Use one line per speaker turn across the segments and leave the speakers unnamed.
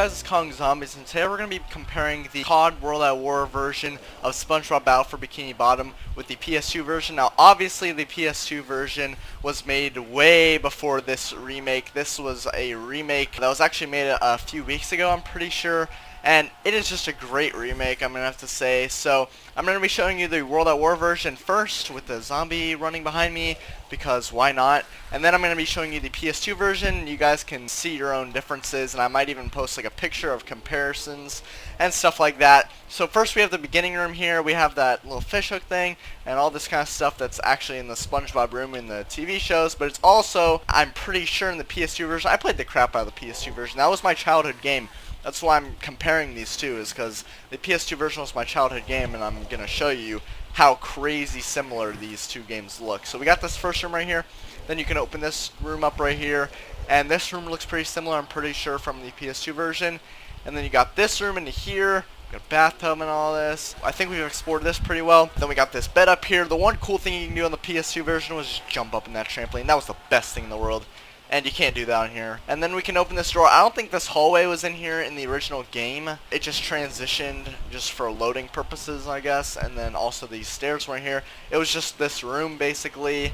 guys, it's Kong Zombies, and today we're going to be comparing the COD World at War version of SpongeBob Battle for Bikini Bottom with the PS2 version. Now, obviously, the PS2 version was made way before this remake. This was a remake that was actually made a few weeks ago, I'm pretty sure. And it is just a great remake, I'm going to have to say. So, I'm going to be showing you the World at War version first with the zombie running behind me, because why not? And then I'm going to be showing you the PS2 version. You guys can see your own differences, and I might even post like a picture of comparisons and stuff like that. So first we have the beginning room here. We have that little fishhook thing and all this kind of stuff that's actually in the SpongeBob room in the TV shows, but it's also, I'm pretty sure, in the PS2 version. I played the crap out of the PS2 version. That was my childhood game. That's why I'm comparing these two, is because the PS2 version was my childhood game, and I'm going to show you how crazy similar these two games look. So we got this first room right here. Then you can open this room up right here, and this room looks pretty similar, I'm pretty sure, from the PS2 version. And then you got this room into here. Got a bathtub and all this. I think we've explored this pretty well. Then we got this bed up here. The one cool thing you can do on the PS2 version was just jump up in that trampoline. That was the best thing in the world. And you can't do that in here. And then we can open this door. I don't think this hallway was in here in the original game. It just transitioned just for loading purposes, I guess. And then also these stairs were in here. It was just this room, basically.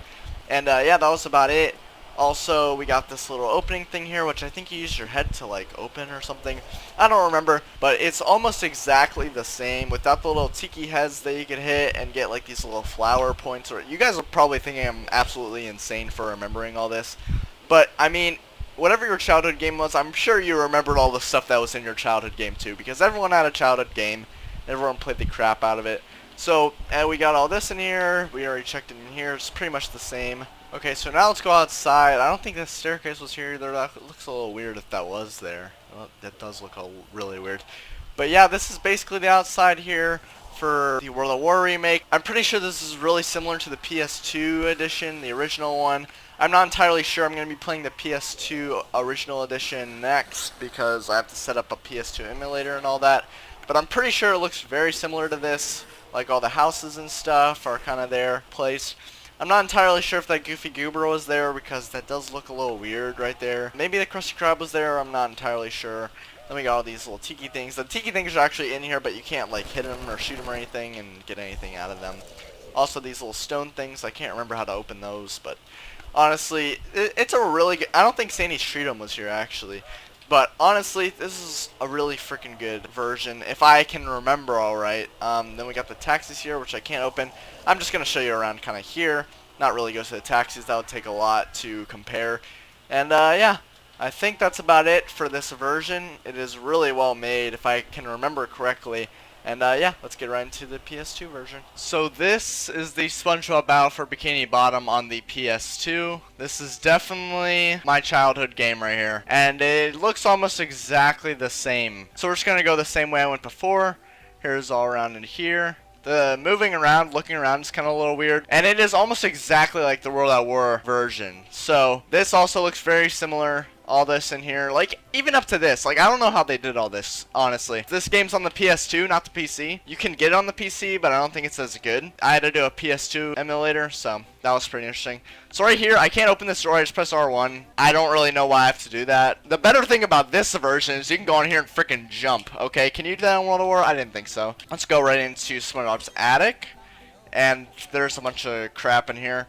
And yeah, that was about it. Also, we got this little opening thing here, which I think you use your head to like open or something. I don't remember, but it's almost exactly the same without the little tiki heads that you can hit and get like these little flower points. Or you guys are probably thinking I'm absolutely insane for remembering all this. But, I mean, whatever your childhood game was, I'm sure you remembered all the stuff that was in your childhood game too, because everyone had a childhood game. Everyone played the crap out of it. So, and we got all this in here. We already checked it in here. It's pretty much the same. Okay, so now let's go outside. I don't think the staircase was here either. That looks a little weird if that was there. Well, that does look really weird. But yeah, this is basically the outside here for the World at War remake. I'm pretty sure this is really similar to the PS2 edition, the original one. I'm not entirely sure. I'm going to be playing the PS2 original edition next because I have to set up a PS2 emulator and all that. But I'm pretty sure it looks very similar to this. Like all the houses and stuff are kind of there placed. I'm not entirely sure if that Goofy Goober was there because that does look a little weird right there. Maybe the Krusty Krab was there. I'm not entirely sure. Then we got all these little tiki things. The tiki things are actually in here, but you can't like hit them or shoot them or anything and get anything out of them. Also these little stone things. I can't remember how to open those, but honestly, it's a really good... I don't think Sandy Streetum was here, actually. But honestly, this is a really freaking good version, if I can remember alright. Then we got the taxis here, which I can't open. I'm just going to show you around kind of here. Not really go to the taxis. That would take a lot to compare. And yeah, I think that's about it for this version. It is really well made, if I can remember correctly. And yeah, let's get right into the PS2 version. So this is the SpongeBob Battle for Bikini Bottom on the PS2. This is definitely my childhood game right here. And it looks almost exactly the same. So we're just going to go the same way I went before. Here's all around in here. The moving around, looking around is kind of a little weird. And it is almost exactly like the World at War version. So this also looks very similar. All this in here, like even up to this, like I don't know how they did all this, honestly. This game's on the PS2, not the PC. You can get it on the PC, but I don't think it's as good. I had to do a PS2 emulator, so that was pretty interesting. So right here, I can't open this door, I just press R1. I don't really know why I have to do that. The better thing about this version is you can go in here and freaking jump, okay? Can you do that in World at War? I didn't think so. Let's go right into SpongeBob's attic, and there's a bunch of crap in here.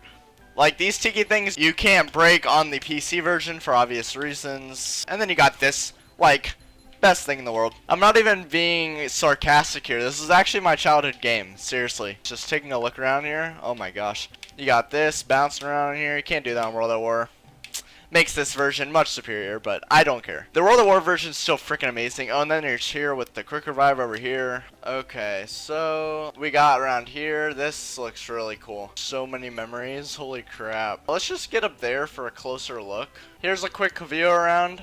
Like these tiki things, you can't break on the PC version for obvious reasons. And then you got this, like, best thing in the world. I'm not even being sarcastic here. This is actually my childhood game. Seriously. Just taking a look around here. Oh my gosh. You got this bouncing around here. You can't do that in World at War. Makes this version much superior, but I don't care. The World at War version is still freaking amazing. Oh, and then there's here with the Quick Revive over here. Okay, so we got around here. This looks really cool. So many memories. Holy crap. Let's just get up there for a closer look. Here's a quick view around.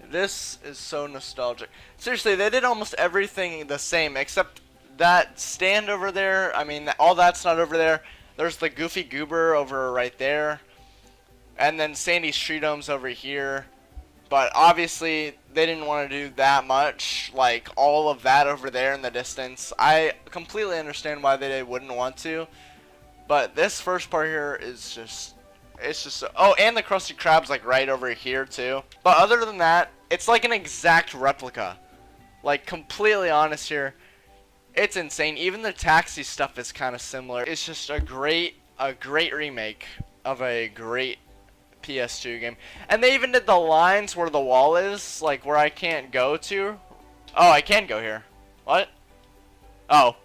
This is so nostalgic. Seriously, they did almost everything the same except that stand over there. I mean, all that's not over there. There's the Goofy Goober over right there. And then Sandy Streetum's over here. But obviously, they didn't want to do that much. Like, all of that over there in the distance. I completely understand why they wouldn't want to. But this first part here is just It's just oh, and the Krusty Krab's like right over here too. But other than that, it's like an exact replica. Like completely honest here, it's insane. Even the taxi stuff is kind of similar. It's just a great remake of a great PS2 game. And they even did the lines where the wall is, like where I can't go to. Oh, I can go here. What? Oh.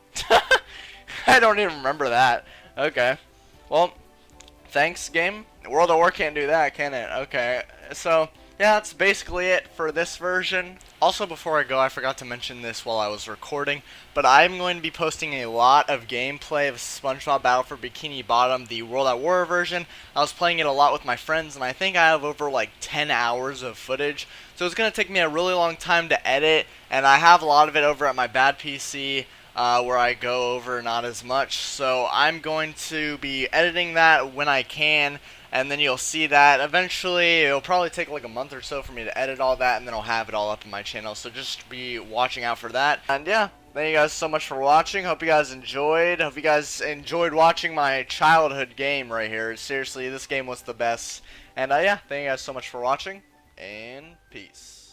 I don't even remember that. Okay. Well, thanks, game. World at War can't do that, can it? Okay. So, yeah, that's basically it for this version. Also, before I go, I forgot to mention this while I was recording, but I'm going to be posting a lot of gameplay of SpongeBob Battle for Bikini Bottom, the World at War version. I was playing it a lot with my friends, and I think I have over like 10 hours of footage. So it's going to take me a really long time to edit, and I have a lot of it over at my bad PC. Where I go over not as much, so I'm going to be editing that when I can, and then you'll see that. Eventually, it'll probably take like a month or so for me to edit all that, and then I'll have it all up on my channel, so just be watching out for that. And yeah, thank you guys so much for watching. Hope you guys enjoyed. Hope you guys enjoyed watching my childhood game right here. Seriously, this game was the best. And yeah, thank you guys so much for watching, and peace.